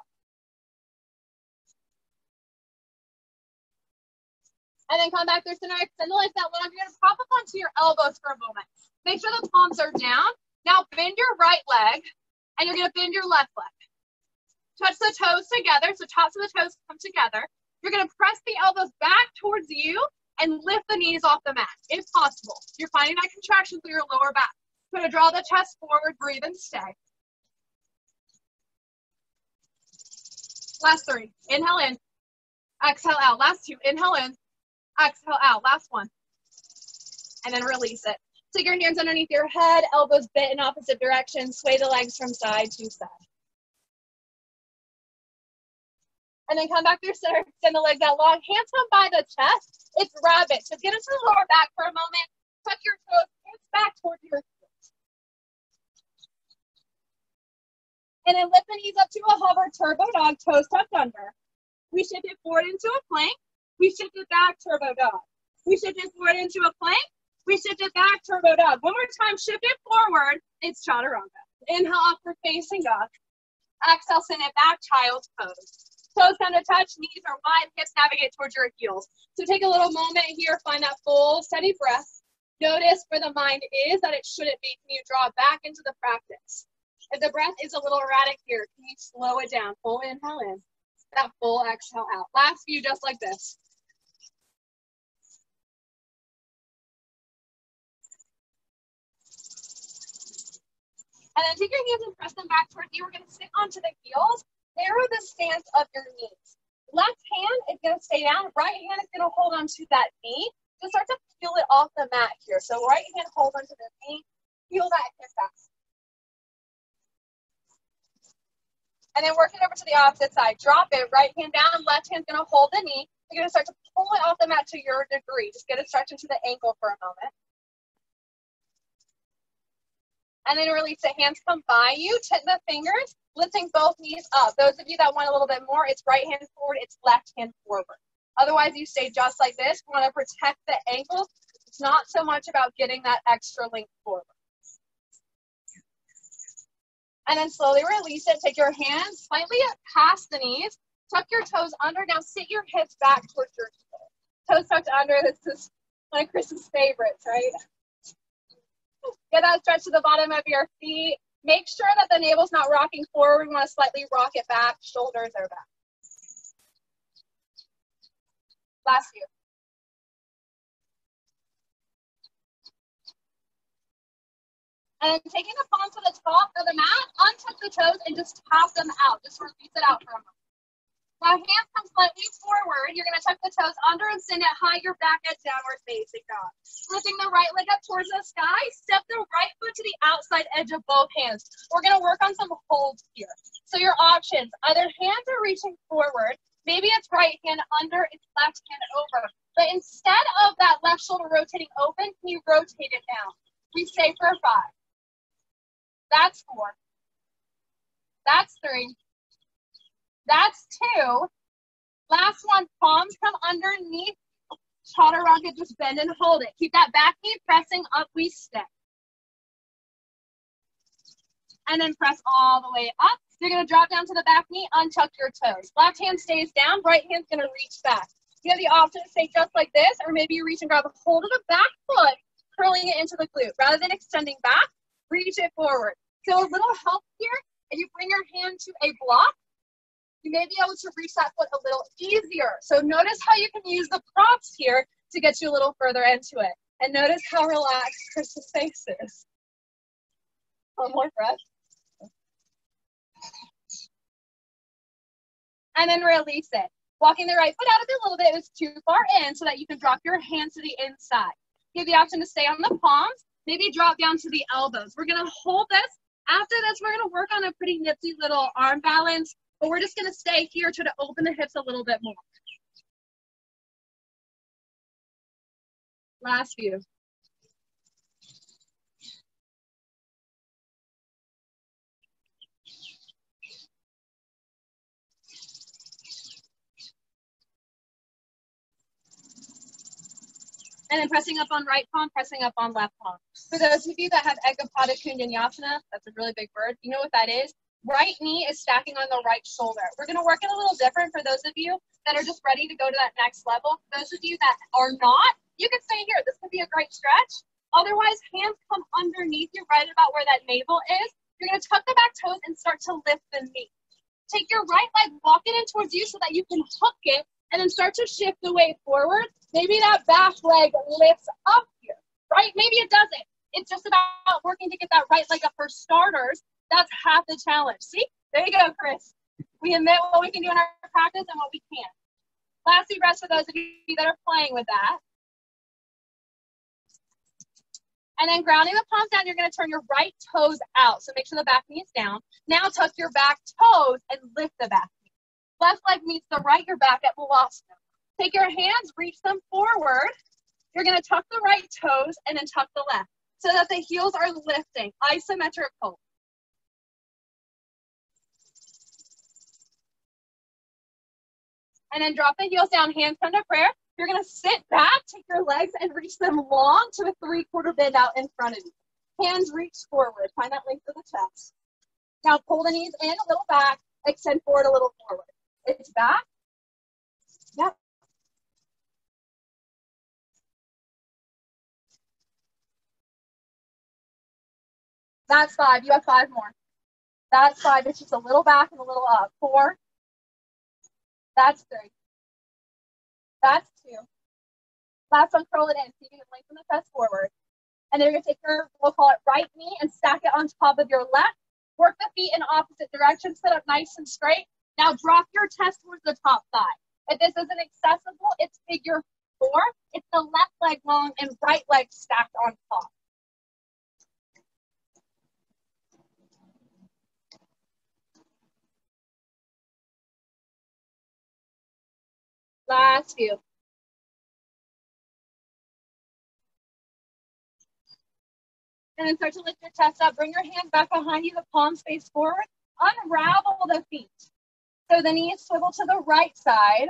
And then come back through center. Extend the legs that long. You're going to prop up onto your elbows for a moment. Make sure the palms are down. Now bend your right leg, and you're going to bend your left leg. Touch the toes together. So tops of the toes come together. You're going to press the elbows back towards you and lift the knees off the mat, if possible. You're finding that contraction through your lower back. You're going to draw the chest forward, breathe, and stay. Last 3. Inhale in. Exhale out. Last 2. Inhale in. Exhale out. Last 1. And then release it. Take your hands underneath your head, elbows bent in opposite directions. Sway the legs from side to side. And then come back through center. Extend the legs out long. Hands come by the chest. It's rabbit. So get into the lower back for a moment. Tuck your toes, hands back towards your heels. And then lift the knees up to a hover turbo dog, toes tucked under. We shift it forward into a plank. We shift it back, turbo dog. We shift it forward into a plank. We shift it back, turbo dog. One more time, shift it forward. It's chaturanga. Inhale, upward facing dog. Exhale, send it back, child's pose. Toes come to touch, knees are wide, hips navigate towards your heels. So take a little moment here, find that full, steady breath. Notice where the mind is that it shouldn't be. Can you draw it back into the practice? If the breath is a little erratic here, can you slow it down? Full inhale in, that full exhale out. Last few just like this. And then take your hands and press them back towards you. We're going to sit onto the heels. Narrow the stance of your knees. Left hand is going to stay down. Right hand is going to hold onto that knee. Just start to peel it off the mat here. So right hand hold onto the knee. Peel that hip back. And then work it over to the opposite side. Drop it. Right hand down. Left hand's going to hold the knee. You're going to start to pull it off the mat to your degree. Just get a stretch into the ankle for a moment. And then release the hands come by you, tip the fingers, lifting both knees up. Those of you that want a little bit more, it's right hand forward, it's left hand forward. Otherwise, you stay just like this. We want to protect the ankle. It's not so much about getting that extra length forward. And then slowly release it. Take your hands slightly past the knees. Tuck your toes under. Now sit your hips back towards your heels. Toes tucked under. This is one of Chris's favorites, right? Get that stretch to the bottom of your feet. Make sure that the navel's not rocking forward. We want to slightly rock it back. Shoulders are back. Last few. And taking the palms to the top of the mat, untuck the toes and just tap them out. Just release it out for a moment. Now hands come slightly forward. You're going to tuck the toes under and send it high your back at downward facing dog. Lifting the right leg up towards the sky. Step the right foot to the outside edge of both hands. We're going to work on some holds here. So your options, either hands are reaching forward. Maybe it's right hand under, it's left hand over. But instead of that left shoulder rotating open, can you rotate it down? We stay for 5. That's 4. That's 3. That's 2. Last one, palms come underneath. Chaturanga, just bend and hold it. Keep that back knee pressing up, we step. And then press all the way up. You're gonna drop down to the back knee, untuck your toes. Left hand stays down, right hand's gonna reach back. You have the option to stay just like this, or maybe you reach and grab a hold of the back foot, curling it into the glute. Rather than extending back, reach it forward. So a little help here, if you bring your hand to a block, you may be able to reach that foot a little easier. So notice how you can use the props here to get you a little further into it. And notice how relaxed Chris's face is. One more breath. And then release it. Walking the right foot out of it a little bit, it was too far in, so that you can drop your hands to the inside. You have the option to stay on the palms, maybe drop down to the elbows. We're gonna hold this. After this, we're gonna work on a pretty nifty little arm balance, but we're just gonna stay here to open the hips a little bit more. Last few. And then pressing up on right palm, pressing up on left palm. For those of you that have Ekapada Kundanyasana, that's a really big word, you know what that is? Right knee is stacking on the right shoulder. We're gonna work it a little different for those of you that are just ready to go to that next level. For those of you that are not, you can stay here. This could be a great stretch. Otherwise, hands come underneath you right about where that navel is. You're gonna tuck the back toes and start to lift the knee. Take your right leg, walk it in towards you so that you can hook it and then start to shift the weight forward. Maybe that back leg lifts up here, right? Maybe it doesn't. It's just about working to get that right leg up for starters. That's half the challenge. See? There you go, Chris. We admit what we can do in our practice and what we can't. Last few breaths for those of you that are playing with that. And then grounding the palms down, you're going to turn your right toes out. So make sure the back knee is down. Now tuck your back toes and lift the back knee. Left leg meets the right, you're back at Balasana. Take your hands, reach them forward. You're going to tuck the right toes and then tuck the left so that the heels are lifting. Isometric hold. And then drop the heels down, hands come to prayer. You're going to sit back, take your legs and reach them long to a 3/4 bend out in front of you. Hands reach forward. Find that length of the chest. Now pull the knees in a little back, extend forward a little forward. It's back. Yep. That's 5. You have 5 more. That's 5. It's just a little back and a little up. 4. That's 3. That's 2. Last one, curl it in. So you can lengthen the chest forward. And then you're going to take your, we'll call it right knee, and stack it on top of your left. Work the feet in opposite directions. Sit up nice and straight. Now drop your chest towards the top thigh. If this isn't accessible, it's figure 4. It's the left leg long and right leg stacked on top. Last few. And then start to lift your chest up. Bring your hands back behind you, the palms face forward. Unravel the feet. So the knees swivel to the right side,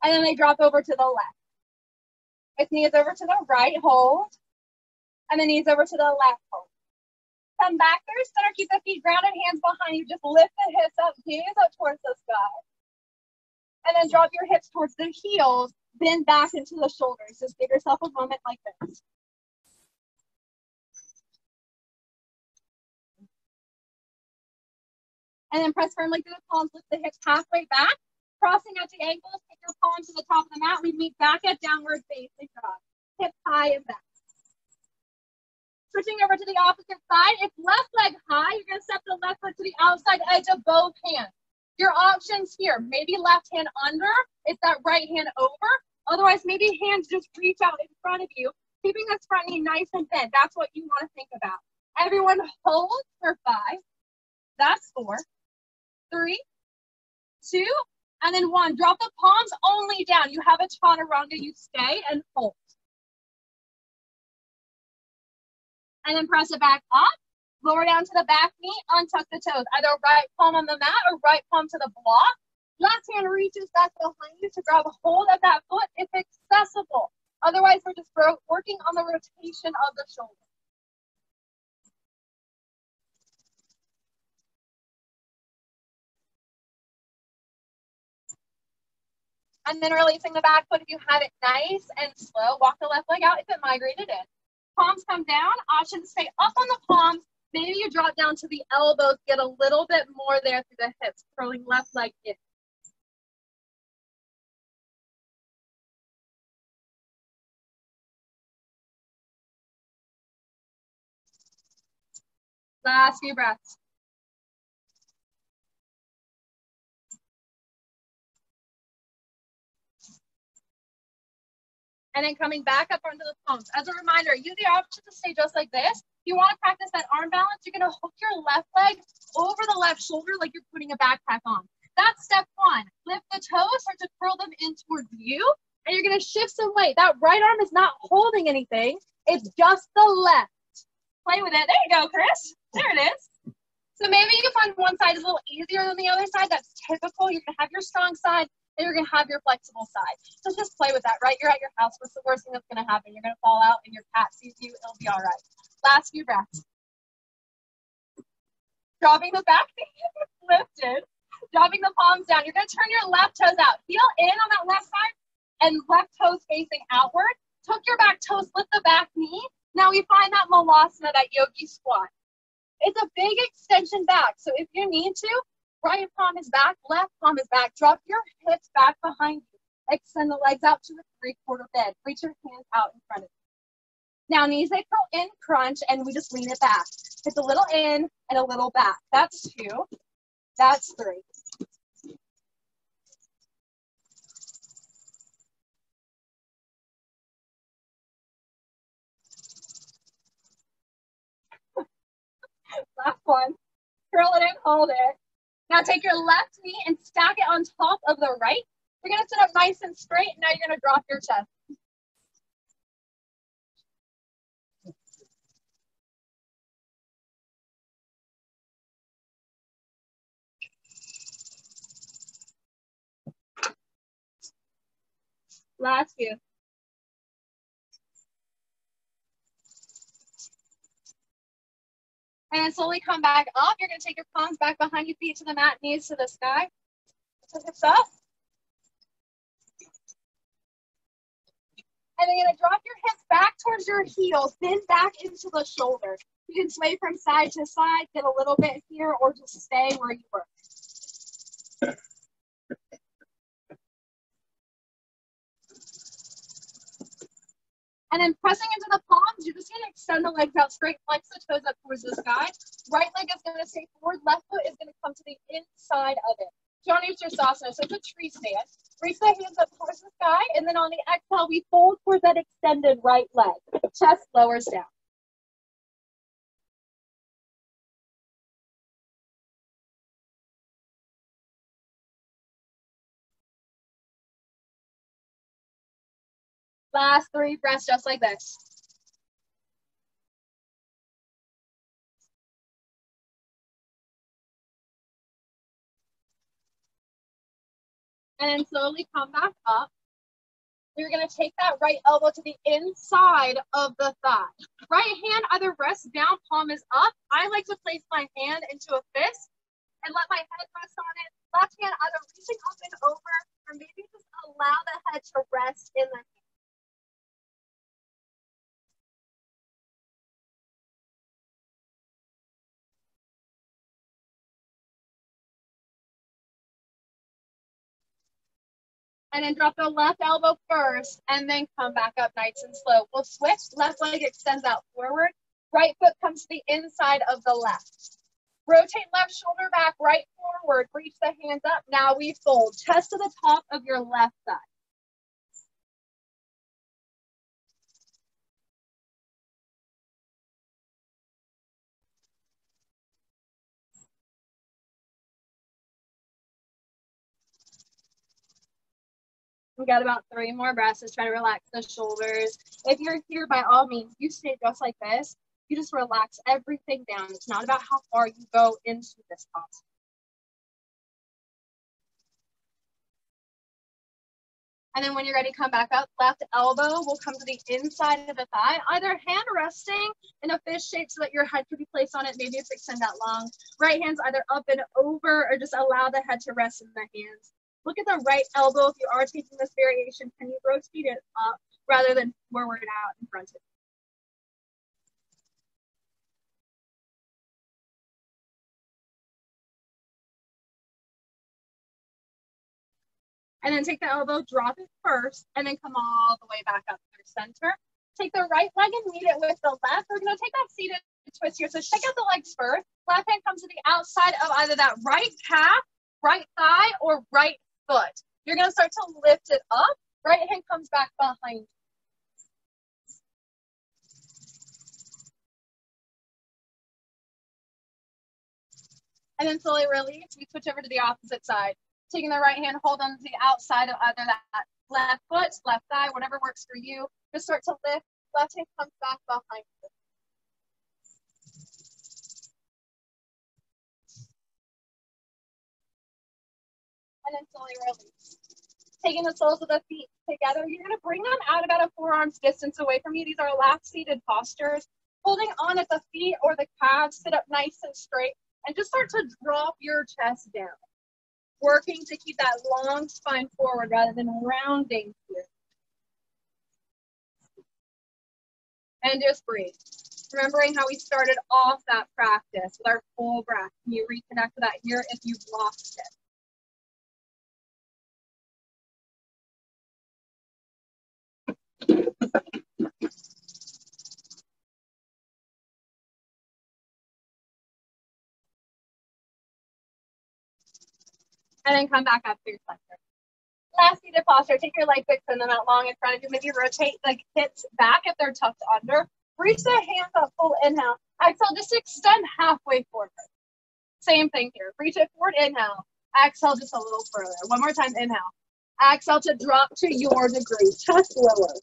and then they drop over to the left. With knees over to the right, hold, and the knees over to the left, hold. Come back through center, keep the feet grounded, hands behind you. Just lift the hips up, gaze up towards the sky. And then drop your hips towards the heels, bend back into the shoulders. Just give yourself a moment like this. And then press firmly through the palms, lift the hips halfway back, crossing out the ankles, take your palms to the top of the mat. We meet back at downward facing dog. Hips high and back. Switching over to the opposite side. If left leg high, you're going to step the left foot to the outside edge of both hands. Your options here, maybe left hand under, it's that right hand over. Otherwise, maybe hands just reach out in front of you, keeping this front knee nice and bent. That's what you want to think about. Everyone hold for 5. That's 4, 3, 2, and then 1. Drop the palms only down. You have a chaturanga. You stay and hold. And then press it back up. Lower down to the back knee. Untuck the toes. Either right palm on the mat or right palm to the block. Left hand reaches back behind you to grab a hold of that foot if accessible. Otherwise, we're just working on the rotation of the shoulder. And then releasing the back foot if you have it nice and slow. Walk the left leg out if it migrated in. Palms come down. Option to stay up on the palms. Maybe you drop down to the elbows. Get a little bit more there through the hips. Curling left leg in. Last few breaths. And then coming back up onto the palms. As a reminder, use the option to stay just like this. If you want to practice that arm balance, you're going to hook your left leg over the left shoulder like you're putting a backpack on. That's step 1. Lift the toes, start to curl them in towards you, and you're going to shift some weight. That right arm is not holding anything. It's just the left. Play with it. There you go, Chris. There it is. So maybe you find one side is a little easier than the other side. That's typical. You're going to have your strong side, and you're going to have your flexible side. So just play with that, right? You're at your house. What's the worst thing that's going to happen? You're going to fall out, and your cat sees you. It'll be all right. Last few breaths. Dropping the back knee lifted. Dropping the palms down. You're going to turn your left toes out. Heel in on that left side, and left toes facing outward. Tuck your back toes, lift the back knee. Now we find that malasana, that yogi squat. It's a big extension back. So if you need to, right palm is back, left palm is back. Drop your hips back behind you. Extend the legs out to a 3/4 bend. Reach your hands out in front of you. Now knees they curl in, crunch, and we just lean it back. It's a little in and a little back. That's 2. That's 3. Last one. Curl it in, hold it. Now take your left knee and stack it on top of the right. You're going to sit up nice and straight. Now you're going to drop your chest. Last few. And then slowly come back up. You're going to take your palms back behind your feet to the mat, knees to the sky. Put hips up. And then you're going to drop your hips back towards your heels, bend back into the shoulder. You can sway from side to side, get a little bit here, or just stay where you were. And then pressing into the palms, you're just going to extend the legs out straight, flex the toes up towards the sky. Right leg is going to stay forward, left foot is going to come to the inside of it. Jani Sirsasana, so it's a tree stand. Reach the hands up towards the sky, and then on the exhale, we fold towards that extended right leg. Chest lowers down. Last 3 breaths, just like this. And then slowly come back up. You're going to take that right elbow to the inside of the thigh. Right hand either rests down, palm is up. I like to place my hand into a fist and let my head rest on it. Left hand either reaching up and over, or maybe just allow the head to rest in the hand. And then drop the left elbow first, and then come back up nice and slow. We'll switch. Left leg extends out forward. Right foot comes to the inside of the left. Rotate left shoulder back, right forward. Reach the hands up. Now we fold. Chest to the top of your left thigh. We got about 3 more breaths. Just try to relax the shoulders. If you're here, by all means, you stay just like this. You just relax everything down. It's not about how far you go into this posture. And then when you're ready, come back up. Left elbow will come to the inside of the thigh. Either hand resting in a fish shape so that your head can be placed on it. Maybe it's extend that long. Right hand's either up and over, or just allow the head to rest in the hands. Look at the right elbow. If you are taking this variation, can you rotate it up rather than forward out in front of you? And then take the elbow, drop it first, and then come all the way back up to center. Take the right leg and meet it with the left. We're going to take that seated twist here. So check out the legs first. Left hand comes to the outside of either that right calf, right thigh, or right foot. You're going to start to lift it up. Right hand comes back behind you. And then slowly release. We switch over to the opposite side. Taking the right hand, hold on to the outside of either that left foot, left thigh, whatever works for you. Just start to lift. Left hand comes back behind you. And then slowly release. Taking the soles of the feet together, you're going to bring them out about a forearm's distance away from you. These are lap seated postures. Holding on at the feet or the calves, sit up nice and straight, and just start to drop your chest down. Working to keep that long spine forward rather than rounding here. And just breathe. Remembering how we started off that practice with our full breath. Can you reconnect to that here if you've lost it? And then come back up to your center. Last seated posture, take your leg fix, send them out long in front of you. Maybe rotate the hips back if they're tucked under. Reach the hands up, full inhale. Exhale, just extend halfway forward. Same thing here. Reach it forward, inhale. Exhale just a little further. One more time, inhale. Exhale to drop to your degree. Chest lower.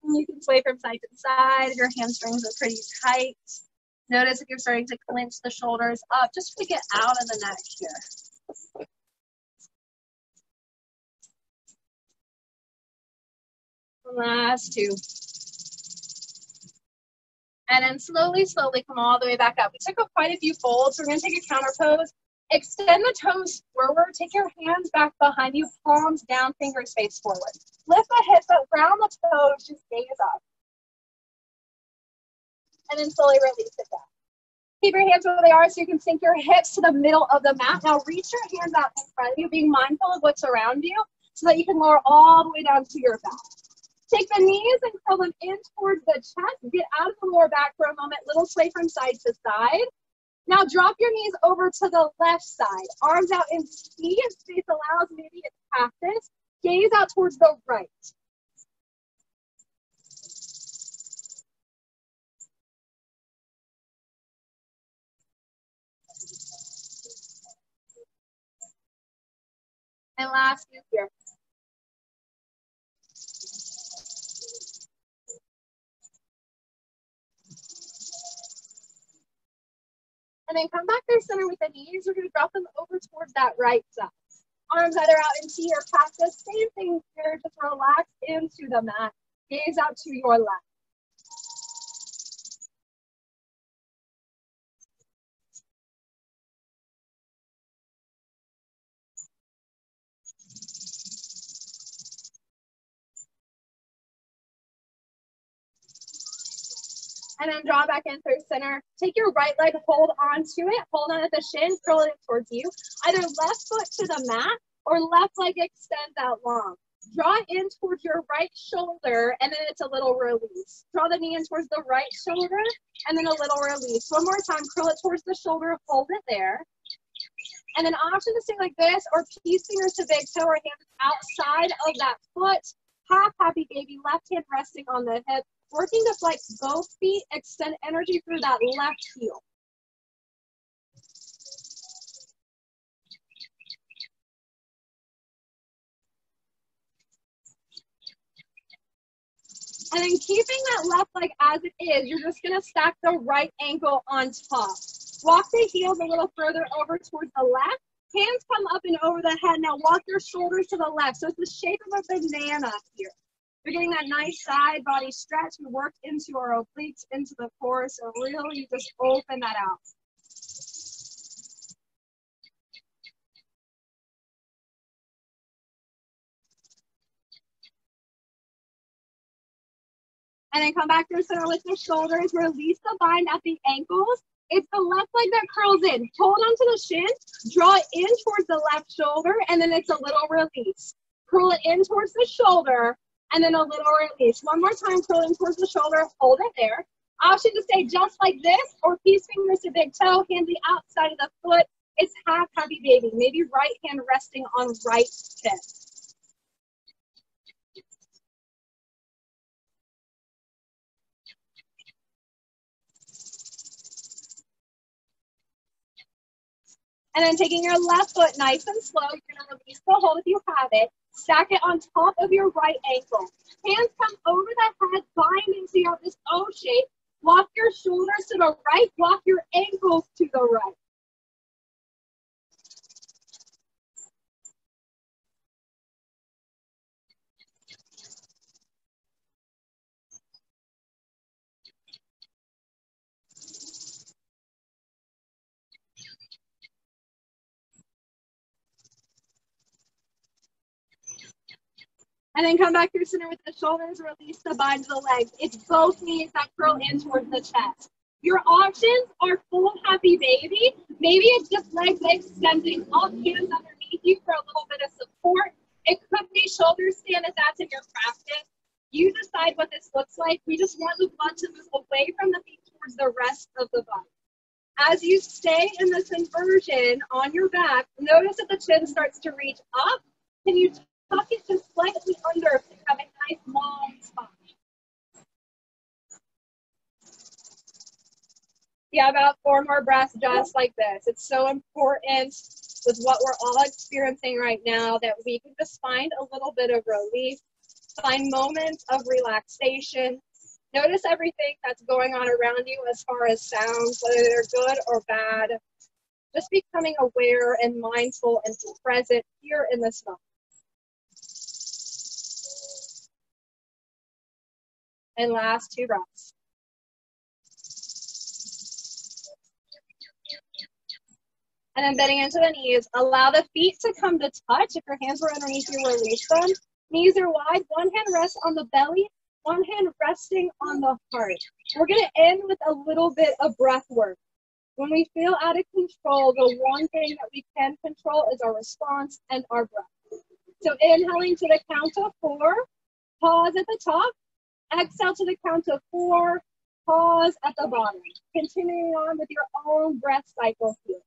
You can sway from side to side. Your hamstrings are pretty tight. Notice if you're starting to clench the shoulders up, just to get out of the neck here. Last 2. And then slowly, slowly come all the way back up. We took up quite a few folds. So we're going to take a counter pose. Extend the toes forward. Take your hands back behind you, palms down, fingers face forward. Lift the hips up, ground the toes, just gaze up. And then slowly release it down. Keep your hands where they are so you can sink your hips to the middle of the mat. Now reach your hands out in front of you, being mindful of what's around you so that you can lower all the way down to your back. Take the knees and curl them in towards the chest. Get out of the lower back for a moment. Little sway from side to side. Now drop your knees over to the left side. Arms out in C if space allows. Maybe it's practice. Gaze out towards the right. And last few here. And then come back through center with the knees. We're going to drop them over towards that right side. Arms either out into your practice. Same thing here. Just relax into the mat. Gaze out to your left. And then draw back in through center. Take your right leg, hold on to it. Hold on at the shin, curl it towards you. Either left foot to the mat or left leg extends out long. Draw in towards your right shoulder, and then it's a little release. Draw the knee in towards the right shoulder, and then a little release. One more time, curl it towards the shoulder, hold it there. And then option to stay like this, or peace fingers to big toe or hands outside of that foot. Half happy baby, left hand resting on the hip. Working to flex both feet, extend energy through that left heel. And then keeping that left leg as it is, you're just gonna stack the right ankle on top. Walk the heels a little further over towards the left. Hands come up and over the head. Now walk your shoulders to the left. So it's the shape of a banana here. You're getting that nice side body stretch. We worked into our obliques, into the core. So really just open that out. And then come back to the center with the shoulders. Release the bind at the ankles. It's the left leg that curls in. Hold onto the shin. Draw it in towards the left shoulder. And then it's a little release. Curl it in towards the shoulder. And then a little release. One more time, curling towards the shoulder. Hold it there. Option to stay just like this, or peace fingers to big toe. Hand the outside of the foot. It's half happy baby. Maybe right hand resting on right hip. And then taking your left foot nice and slow, you're going to release the hold if you have it. Stack it on top of your right ankle. Hands come over the head, bind into your this O shape. Walk your shoulders to the right, walk your ankles to the right. And then come back through center with the shoulders, release the bind to the legs. It's both knees that curl in towards the chest. Your options are full happy baby. Maybe it's just legs extending, all hands underneath you for a little bit of support. It could be shoulder stand if that's in your practice. You decide what this looks like. We just want the blood to move away from the feet towards the rest of the body. As you stay in this inversion on your back, notice that the chin starts to reach up. Can you tuck it just slightly under so you have a nice long spine? Yeah, about 4 more breaths just like this. It's so important with what we're all experiencing right now that we can just find a little bit of relief, find moments of relaxation. Notice everything that's going on around you as far as sounds, whether they're good or bad. Just becoming aware and mindful and present here in this moment. And last 2 breaths. And then bending into the knees. Allow the feet to come to touch. If your hands were underneath you, release them. Knees are wide. One hand rests on the belly. One hand resting on the heart. We're going to end with a little bit of breath work. When we feel out of control, the one thing that we can control is our response and our breath. So inhaling to the count of 4. Pause at the top. Exhale to the count of 4. Pause at the bottom. Continuing on with your own breath cycle here.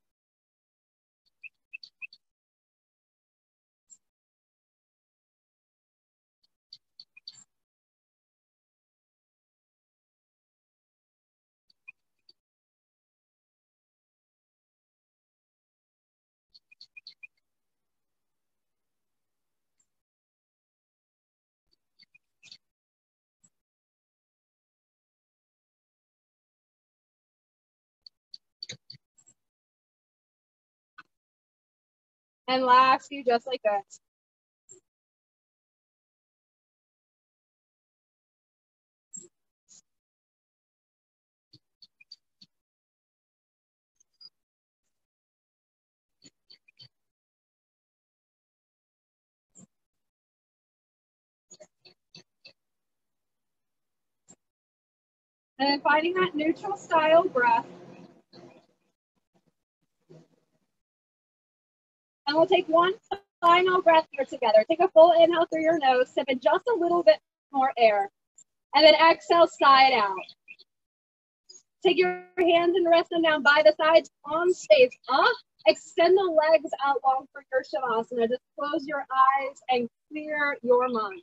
And last few just like this. And then finding that neutral style breath. And we'll take one final breath here together. Take a full inhale through your nose, sip in just a little bit more air. And then exhale, sigh it out. Take your hands and rest them down by the sides, palms face up. Extend the legs out long for your Shavasana. Just close your eyes and clear your mind.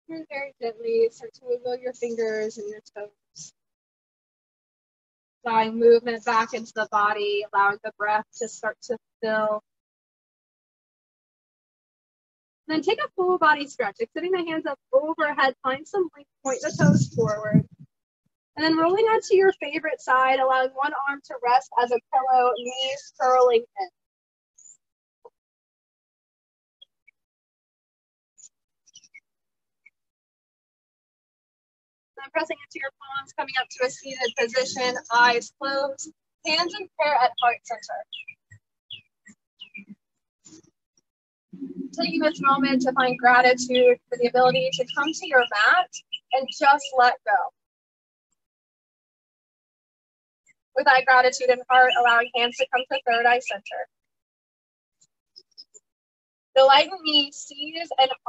And very gently start to wiggle your fingers and your toes. Allowing movement back into the body, allowing the breath to start to fill. Then take a full body stretch, extending the hands up overhead, find some length, point the toes forward. And then rolling onto your favorite side, allowing one arm to rest as a pillow, knees curling in. Then pressing into your palms, coming up to a seated position, eyes closed, hands in prayer at heart center. Taking this moment to find gratitude for the ability to come to your mat and just let go. With that gratitude in heart, allowing hands to come to third eye center. Delight in me sees and honors